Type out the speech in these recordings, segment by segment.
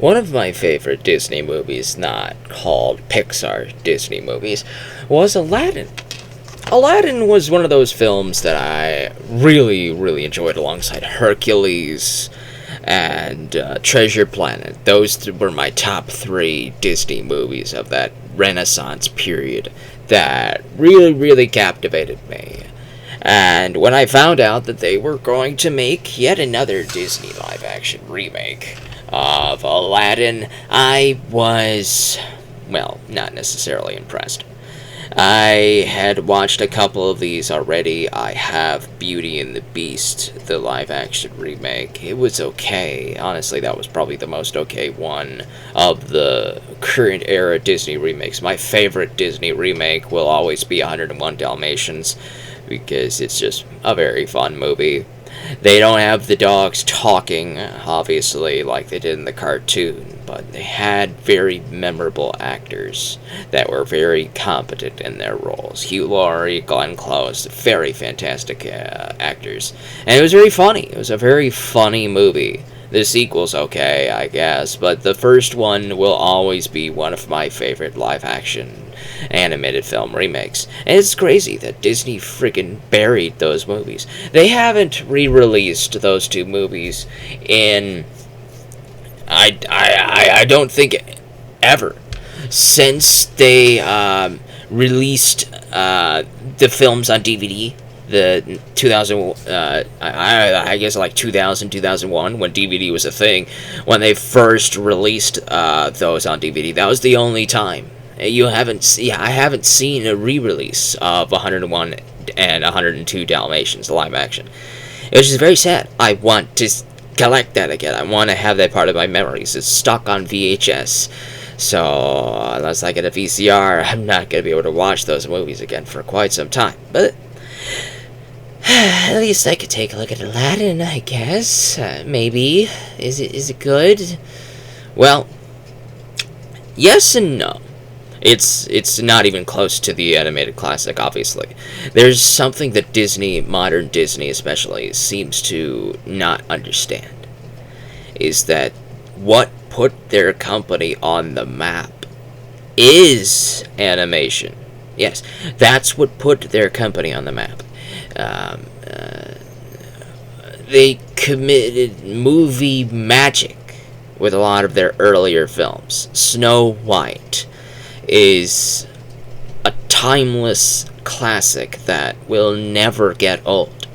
One of my favorite Disney movies, not called Pixar Disney movies, was Aladdin. Aladdin was one of those films that I really, really enjoyed alongside Hercules and Treasure Planet. Those were my top three Disney movies of that Renaissance period that really, really captivated me. And when I found out that they were going to make yet another Disney live action remake of Aladdin, I was, well, not necessarily impressed. I had watched a couple of these already. I have Beauty and the Beast, the live action remake. It was okay. Honestly, that was probably the most okay one of the current era Disney remakes. My favorite Disney remake will always be 101 Dalmatians, because it's just a very fun movie. They don't have the dogs talking, obviously, like they did in the cartoon, but they had very memorable actors that were very competent in their roles. Hugh Laurie, Glenn Close, very fantastic actors. And it was very funny. It was a very funny movie. The sequel's okay, I guess, but the first one will always be one of my favorite live-action animated film remakes. And it's crazy that Disney freaking buried those movies. They haven't re-released those two movies in, I don't think, ever. Since they released the films on DVD, the 2000, I guess like 2000, 2001, when DVD was a thing, when they first released those on DVD, that was the only time. I haven't seen a re-release of 101 and 102 Dalmatians live action. It was just very sad. I want to collect that again. I want to have that part of my memories. It's stuck on VHS. So, unless I get a VCR, I'm not going to be able to watch those movies again for quite some time. But at least I could take a look at Aladdin, I guess. Maybe. Is it good? Well, yes and no. It's not even close to the animated classic, obviously. There's something that Disney, modern Disney especially, seems to not understand. Is that what put their company on the map is animation. Yes, that's what put their company on the map. They committed movie magic with a lot of their earlier films. Snow White is a timeless classic that will never get old.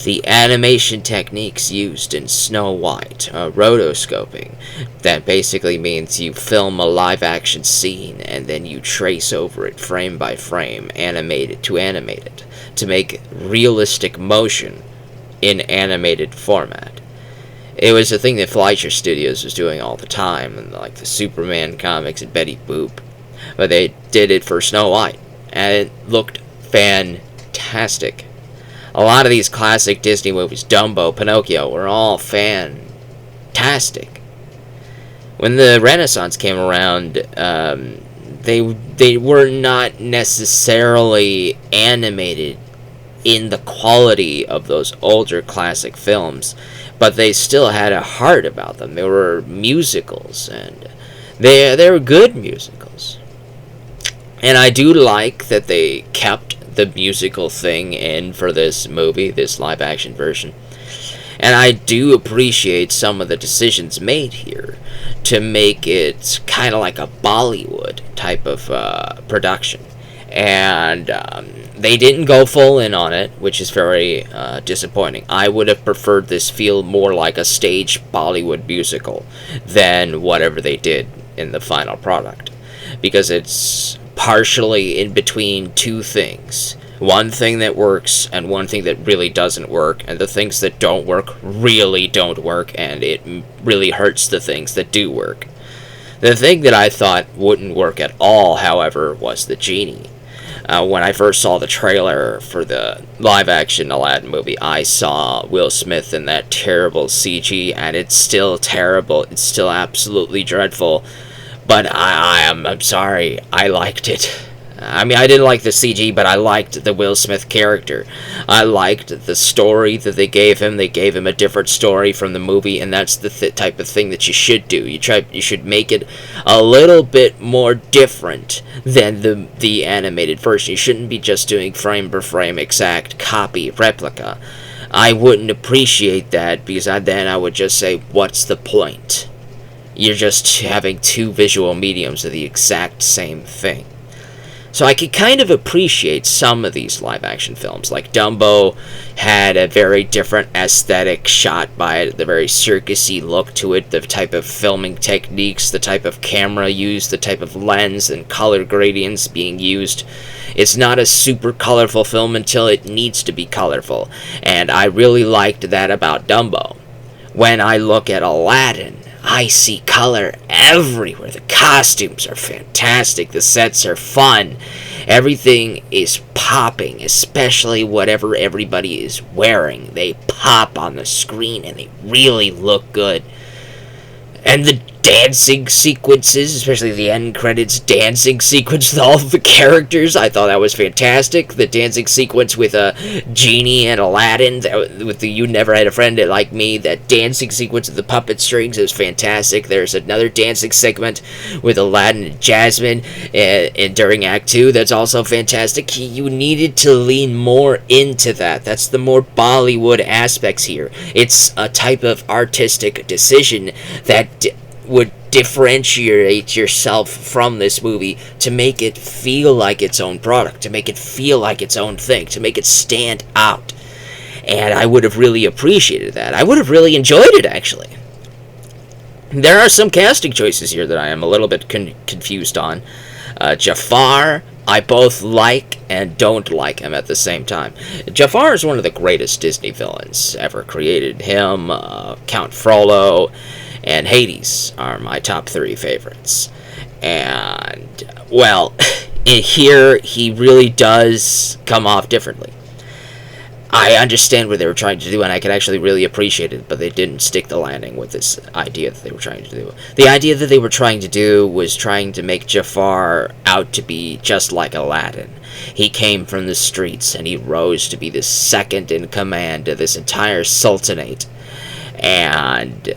The animation techniques used in Snow White, rotoscoping, that basically means you film a live action scene and then you trace over it frame by frame, animate it to make realistic motion in animated format. It was a thing that Fleischer Studios was doing all the time, and like the Superman comics and Betty Boop. But they did it for Snow White, and it looked fantastic. A lot of these classic Disney movies, Dumbo, Pinocchio, were all fantastic. When the Renaissance came around, they were not necessarily animated in the quality of those older classic films, but they still had a heart about them. They were musicals, and they were good musicals. And I do like that they kept the musical thing in for this movie, this live-action version. And I do appreciate some of the decisions made here to make it kind of like a Bollywood type of production. And they didn't go full in on it, which is very disappointing. I would have preferred this feel more like a stage Bollywood musical than whatever they did in the final product. Because it's partially in between two things. One thing that works and one thing that really doesn't work, and the things that don't work really don't work, and it really hurts the things that do work. The thing that I thought wouldn't work at all, however, was the genie. When I first saw the trailer for the live-action Aladdin movie, I saw Will Smith in that terrible CG, and it's still terrible. It's still absolutely dreadful. But I'm sorry, I liked it. I mean, I didn't like the CG, but I liked the Will Smith character. I liked the story that they gave him. They gave him a different story from the movie, and that's the type of thing that you should do. You should make it a little bit more different than the animated version. You shouldn't be just doing frame per frame exact copy replica. I wouldn't appreciate that, because then I would just say, what's the point? You're just having two visual mediums of the exact same thing. So I could kind of appreciate some of these live-action films. Like Dumbo had a very different aesthetic shot by it, the very circusy look to it, the type of filming techniques, the type of camera used, the type of lens and color gradients being used. It's not a super colorful film until it needs to be colorful, and I really liked that about Dumbo. When I look at Aladdin, I see color everywhere. The costumes are fantastic. The sets are fun. Everything is popping, especially whatever everybody is wearing. They pop on the screen and they really look good. And the dancing sequences, especially the end credits dancing sequence with all of the characters, I thought that was fantastic. The dancing sequence with Genie and Aladdin, with the You Never Had a Friend Like Me, that dancing sequence of the puppet strings is fantastic. There's another dancing segment with Aladdin and Jasmine during Act 2 that's also fantastic. You needed to lean more into that. That's the more Bollywood aspects here. It's a type of artistic decision that would differentiate yourself from this movie to make it feel like its own product, to make it feel like its own thing, to make it stand out. And I would have really appreciated that. I would have really enjoyed it, actually. There are some casting choices here that I am a little bit confused on. Jafar, I both like and don't like him at the same time. Jafar is one of the greatest Disney villains ever created. Him, Count Frollo, and Hades are my top 3 favorites. And, well, here he really does come off differently. I understand what they were trying to do, and I can actually really appreciate it, but they didn't stick the landing with this idea that they were trying to do. The idea that they were trying to do was trying to make Jafar out to be just like Aladdin. He came from the streets, and he rose to be the second in command of this entire sultanate. And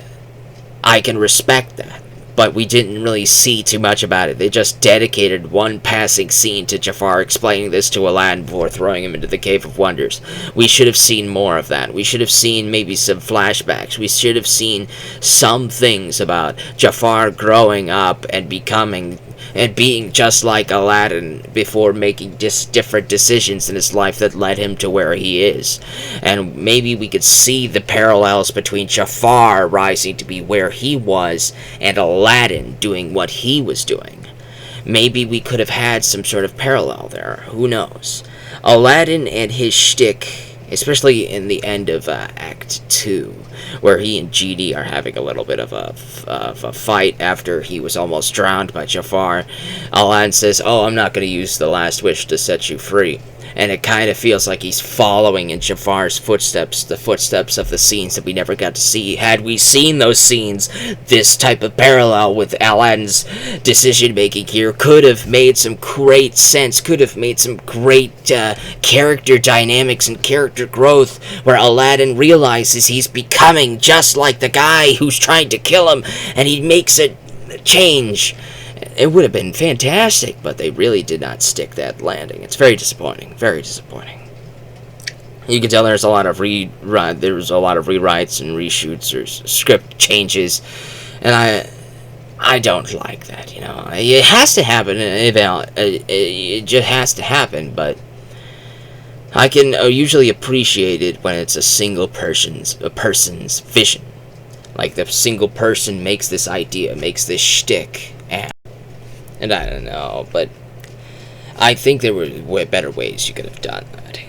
I can respect that, but we didn't really see too much about it. They just dedicated one passing scene to Jafar explaining this to Aladdin before throwing him into the Cave of Wonders. We should have seen more of that. We should have seen maybe some flashbacks. We should have seen some things about Jafar growing up and becoming and being just like Aladdin before making different decisions in his life that led him to where he is. And maybe we could see the parallels between Jafar rising to be where he was and Aladdin doing what he was doing. Maybe we could have had some sort of parallel there. Who knows? Aladdin and his shtick, especially in the end of Act 2, where he and Genie are having a little bit of a fight after he was almost drowned by Jafar. Aladdin says, "Oh, I'm not going to use the last wish to set you free." And it kind of feels like he's following in Jafar's footsteps, the footsteps of the scenes that we never got to see. Had we seen those scenes, this type of parallel with Aladdin's decision-making here could have made some great sense, could have made some great character dynamics and character growth, where Aladdin realizes he's becoming just like the guy who's trying to kill him, and he makes a change. It would have been fantastic, but they really did not stick that landing. It's very disappointing. Very disappointing. You can tell there's a lot of rewrites and reshoots or script changes, and I don't like that. You know, it has to happen. It just has to happen. But I can usually appreciate it when it's a person's vision. Like the single person makes this idea, makes this shtick. And I don't know, but I think there were better ways you could have done that.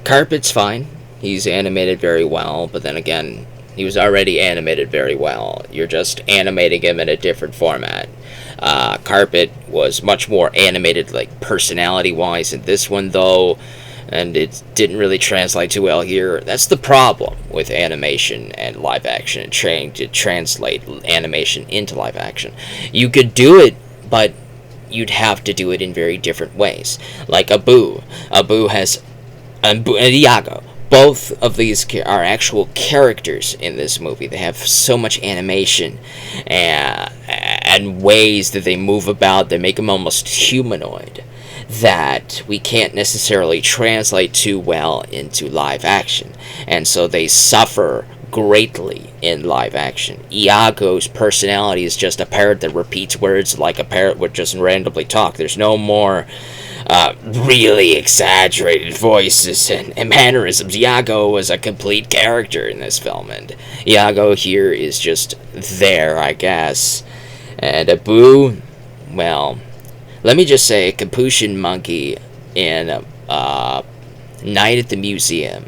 Carpet's fine. He's animated very well, but then again, he was already animated very well. You're just animating him in a different format. Carpet was much more animated, like personality-wise, in this one, though, and it didn't really translate too well here. That's the problem with animation and live action, and trying to translate animation into live action. You could do it, but you'd have to do it in very different ways. Like Abu. Abu has and Iago. Both of these are actual characters in this movie. They have so much animation and ways that they move about that make them almost humanoid that we can't necessarily translate too well into live action. And so they suffer greatly in live action. Iago's personality is just a parrot that repeats words like a parrot would just randomly talk. There's no more really exaggerated voices and mannerisms. Iago was a complete character in this film, and Iago here is just there, I guess. And Abu, well, let me just say, Capuchin Monkey in Night at the Museum,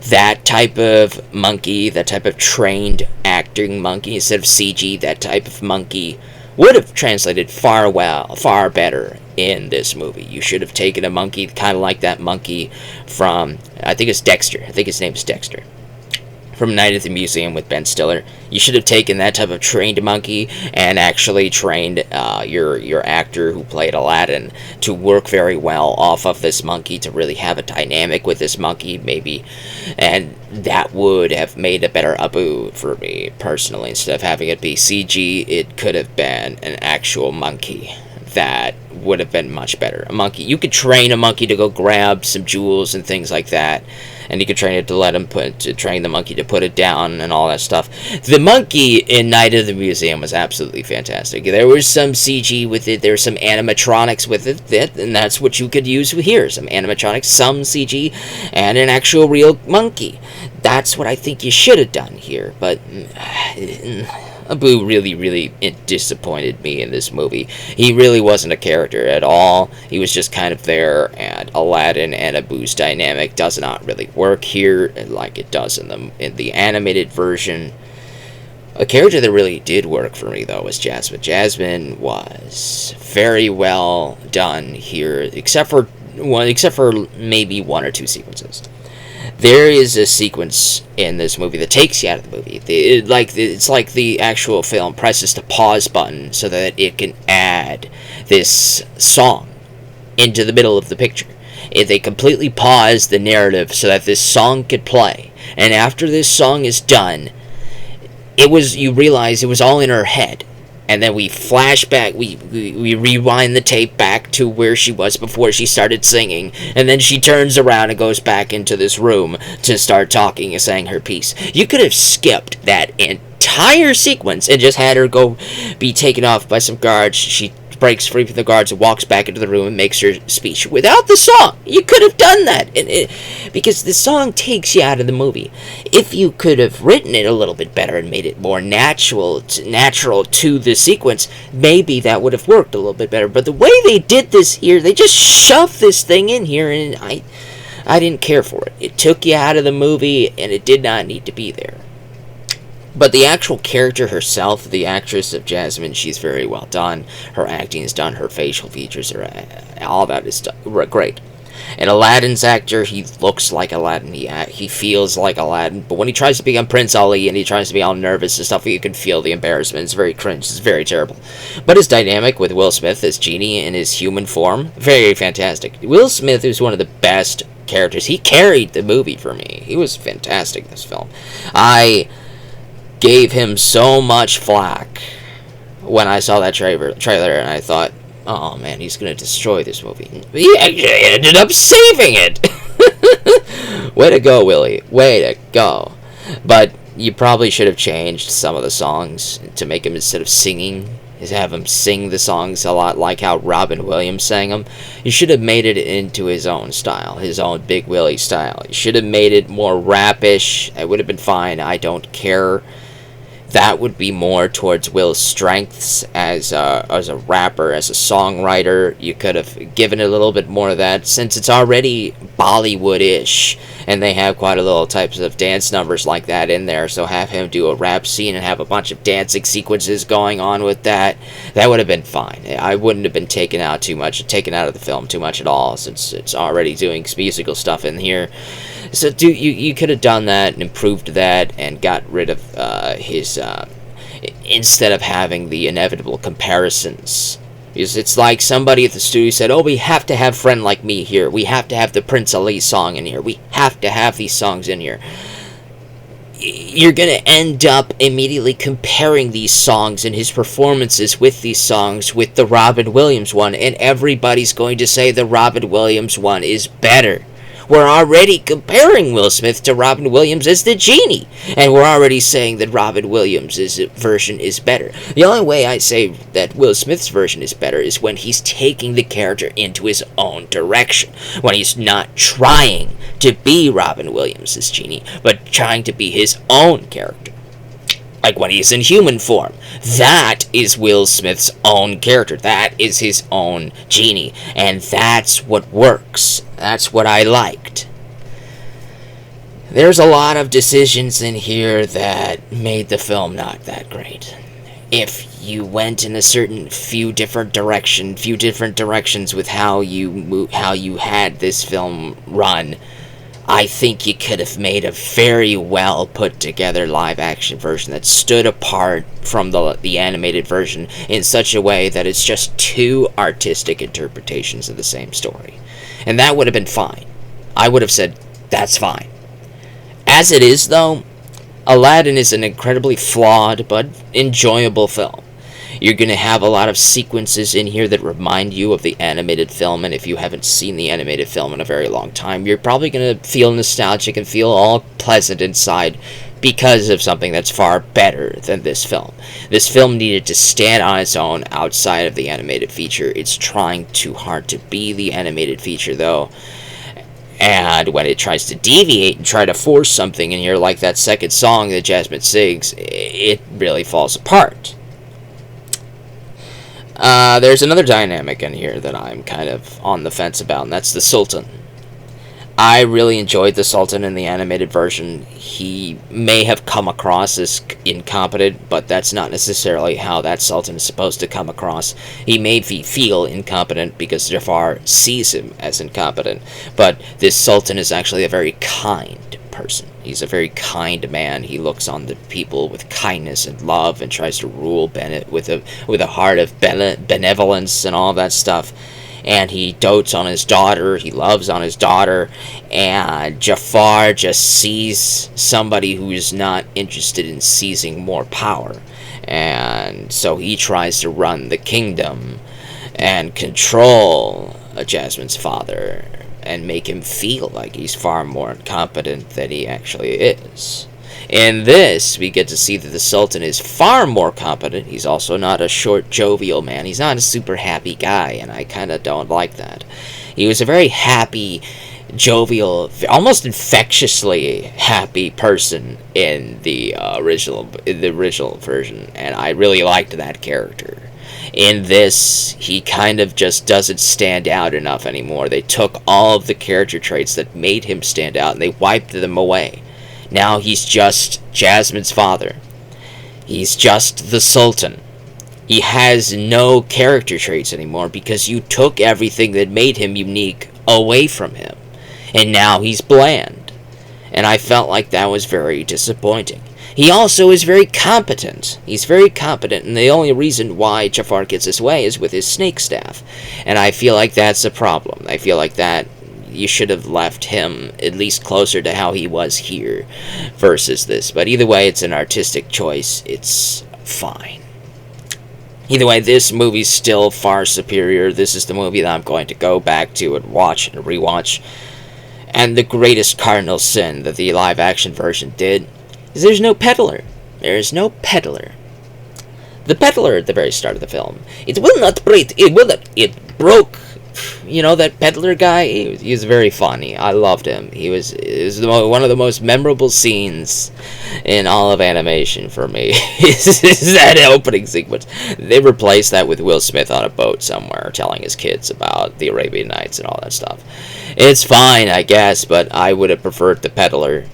that type of monkey, that type of trained acting monkey, instead of CG, that type of monkey would have translated far better in this movie. You should have taken a monkey kind of like that monkey from, I think it's Dexter. I think his name is Dexter. From Night at the Museum with Ben Stiller. You should have taken that type of trained monkey and actually trained your actor who played Aladdin to work very well off of this monkey, to really have a dynamic with this monkey, maybe. And that would have made a better Abu for me, personally. Instead of having it be CG, it could have been an actual monkey. That would have been much better. A monkey, you could train a monkey to go grab some jewels and things like that, and you could train it to train the monkey to put it down and all that stuff. The monkey in Night of the Museum was absolutely fantastic. There was some CG with it, there was some animatronics with it, and that's what you could use here. Some animatronics, some CG, and an actual real monkey. That's what I think you should have done here, but Abu really disappointed me in this movie. He really wasn't a character at all. He was just kind of there, and Aladdin and Abu's dynamic does not really work here like it does in the animated version. A character that really did work for me, though, was Jasmine. Jasmine was very well done here, except for maybe one or two sequences. There is a sequence in this movie that takes you out of the movie. It's like the actual film presses the pause button so that it can add this song into the middle of the picture. They completely pause the narrative so that this song could play. And after this song is done, you realize it was all in her head. And then we flash back, we rewind the tape back to where she was before she started singing. And then she turns around and goes back into this room to start talking and saying her piece. You could have skipped that entire sequence and just had her go be taken off by some guards. She breaks free from the guards and walks back into the room and makes her speech without the song. You could have done that, because the song takes you out of the movie. If you could have written it a little bit better and made it more natural to the sequence, maybe that would have worked a little bit better. But the way they did this here, they just shoved this thing in here, and I didn't care for it. It took you out of the movie, and it did not need to be there. But the actual character herself, the actress of Jasmine, she's very well done. Her acting is done. Her facial features are all that is great. And Aladdin's actor, he looks like Aladdin. He feels like Aladdin. But when he tries to become Prince Ali and he tries to be all nervous and stuff, you can feel the embarrassment. It's very cringe. It's very terrible. But his dynamic with Will Smith as Genie in his human form, very fantastic. Will Smith is one of the best characters. He carried the movie for me. He was fantastic in this film. I gave him so much flack when I saw that trailer, and I thought, oh man, he's going to destroy this movie. He actually ended up saving it! Way to go, Willie. Way to go. But you probably should have changed some of the songs to make him, instead of singing, have him sing the songs a lot like how Robin Williams sang them. You should have made it into his own style, his own Big Willie style. You should have made it more rap-ish. It would have been fine. I don't care. That would be more towards Will's strengths as a rapper, as a songwriter. You could have given it a little bit more of that, since it's already Bollywood-ish, and they have quite a little types of dance numbers like that in there. So have him do a rap scene and have a bunch of dancing sequences going on with that. That would have been fine. I wouldn't have been taken out of the film too much at all, since it's already doing musical stuff in here. So you could have done that and improved that and got rid of his instead of having the inevitable comparisons Because it's like somebody at the studio said, oh, we have to have Friend Like Me here. We have to have the Prince Ali song in here. We have to have these songs in here. You're going to end up immediately comparing these songs and his performances with these songs with the Robin Williams one, and everybody's going to say the Robin Williams one is better. We're already comparing Will Smith to Robin Williams as the genie, and we're already saying that Robin Williams' version is better. The only way I say that Will Smith's version is better is when he's taking the character into his own direction, when he's not trying to be Robin Williams' genie, but trying to be his own character. Like when he's in human form. That is Will Smith's own character. That is his own genie. And that's what works. That's what I liked. There's a lot of decisions in here that made the film not that great. If you went in a certain few different directions with how you had this film run, I think you could have made a very well put together live action version that stood apart from the animated version in such a way that it's just two artistic interpretations of the same story. And that would have been fine. I would have said, that's fine. As it is, though, Aladdin is an incredibly flawed but enjoyable film. You're going to have a lot of sequences in here that remind you of the animated film, and if you haven't seen the animated film in a very long time, you're probably going to feel nostalgic and feel all pleasant inside because of something that's far better than this film. This film needed to stand on its own outside of the animated feature. It's trying too hard to be the animated feature, though. And when it tries to deviate and try to force something in here, like that second song that Jasmine sings, it really falls apart. There's another dynamic in here that I'm kind of on the fence about, and that's the Sultan. I really enjoyed the Sultan in the animated version. He may have come across as incompetent, but that's not necessarily how that Sultan is supposed to come across. He may feel incompetent because Jafar sees him as incompetent, but this Sultan is actually a very kind person. He's a very kind man. He looks on the people with kindness and love and tries to rule with a heart of benevolence and all that stuff. And he dotes on his daughter, he loves on his daughter, and Jafar just sees somebody who is not interested in seizing more power. And so he tries to run the kingdom and control Jasmine's father and make him feel like he's far more incompetent than he actually is. In this, we get to see that the Sultan is far more competent. He's also not a short, jovial man. He's not a super happy guy, and I kind of don't like that. He was a very happy, jovial, almost infectiously happy person in the original version, and I really liked that character. In this, he kind of just doesn't stand out enough anymore. They took all of the character traits that made him stand out, and they wiped them away. Now he's just Jasmine's father. He's just the Sultan. He has no character traits anymore because you took everything that made him unique away from him. And now he's bland. And I felt like that was very disappointing. He also is very competent. He's very competent, and the only reason why Jafar gets his way is with his snake staff. And I feel like that's a problem. I feel like that you should have left him at least closer to how he was here versus this. But either way, it's an artistic choice. It's fine. Either way, this movie's still far superior. This is the movie that I'm going to go back to and watch and rewatch. And the greatest cardinal sin that the live-action version did is there's no peddler. There is no peddler. The peddler at the very start of the film, it will not break. It will not. It broke. You know, that peddler guy, he was very funny. I loved him. It was one of the most memorable scenes in all of animation for me. is that opening sequence. They replaced that with Will Smith on a boat somewhere telling his kids about the Arabian Nights and all that stuff. It's fine, I guess, but I would have preferred the peddler.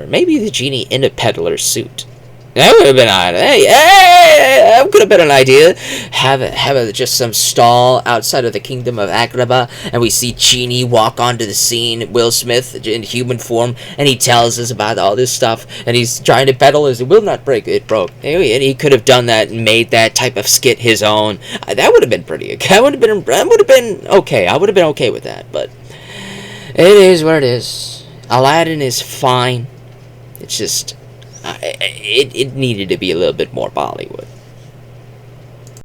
Maybe the genie in a peddler suit. That would have been odd. That could have been an idea. Have just some stall outside of the kingdom of Agrabah, and we see Genie walk onto the scene. Will Smith in human form, and he tells us about all this stuff, and he's trying to peddle his. It will not break. It broke. And he could have done that and made that type of skit his own. That would have been pretty. That would have been. That would have been okay. I would have been okay with that. But it is what it is. Aladdin is fine. It's just. It needed to be a little bit more Bollywood.